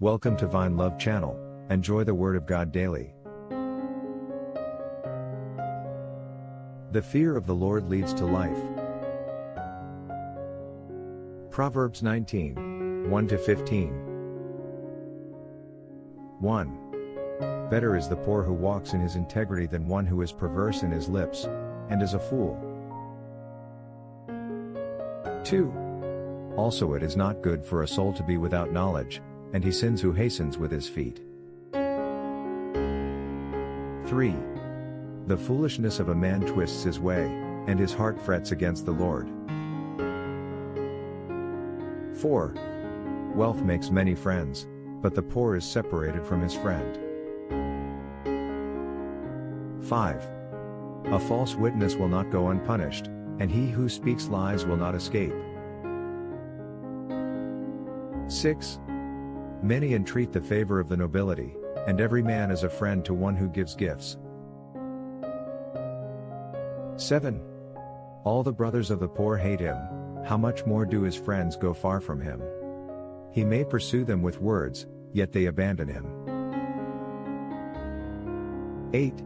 Welcome to Vine Love Channel. Enjoy the Word of God daily. The fear of the Lord leads to life. Proverbs 19, 1-15. 1. Better is the poor who walks in his integrity than one who is perverse in his lips, and is a fool. 2. Also it is not good for a soul to be without knowledge, and he sins who hastens with his feet. 3. The foolishness of a man twists his way, and his heart frets against the Lord. 4. Wealth makes many friends, but the poor is separated from his friend. 5. A false witness will not go unpunished, and he who speaks lies will not escape. 6. Many entreat the favor of the nobility, and every man is a friend to one who gives gifts. 7. All the brothers of the poor hate him, how much more do his friends go far from him? He may pursue them with words, yet they abandon him. 8.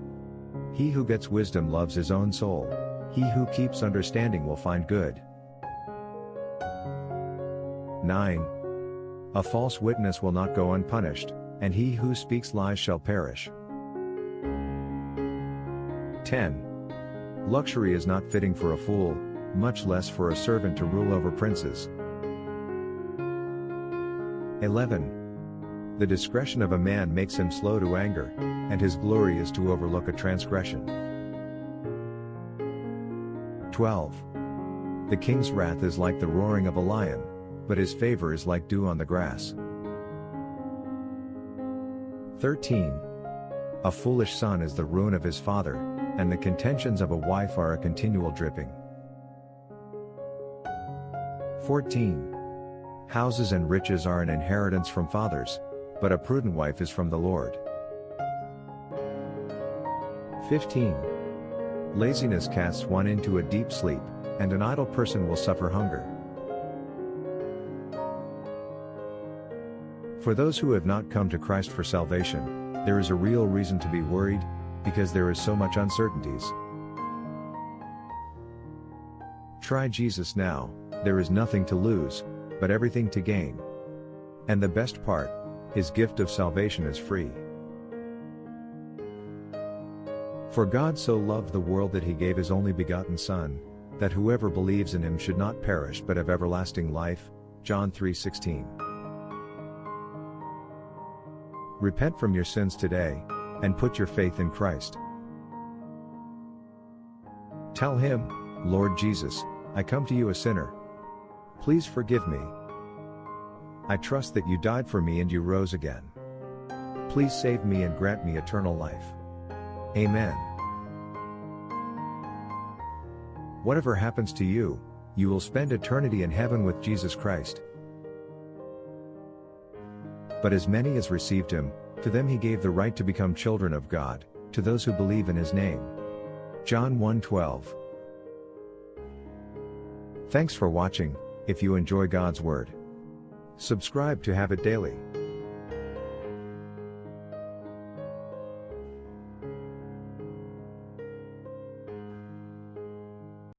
He who gets wisdom loves his own soul, he who keeps understanding will find good. 9. A false witness will not go unpunished, and he who speaks lies shall perish. 10. Luxury is not fitting for a fool, much less for a servant to rule over princes. 11. The discretion of a man makes him slow to anger, and his glory is to overlook a transgression. 12. The king's wrath is like the roaring of a lion, but his favor is like dew on the grass. 13. A foolish son is the ruin of his father, and the contentions of a wife are a continual dripping. 14. Houses and riches are an inheritance from fathers, but a prudent wife is from the Lord. 15. Laziness casts one into a deep sleep, and an idle person will suffer hunger. For those who have not come to Christ for salvation, there is a real reason to be worried, because there is so much uncertainties. Try Jesus now, there is nothing to lose, but everything to gain. And the best part, his gift of salvation is free. For God so loved the world that he gave his only begotten Son, that whoever believes in him should not perish but have everlasting life. John 3:16. Repent from your sins today, and put your faith in Christ. Tell him, Lord Jesus, I come to you a sinner. Please forgive me. I trust that you died for me and you rose again. Please save me and grant me eternal life. Amen. Whatever happens to you, you will spend eternity in heaven with Jesus Christ. But as many as received him, to them he gave the right to become children of God, to those who believe in his name. John 1:12. Thanks for watching. If you enjoy God's Word, subscribe to have it daily.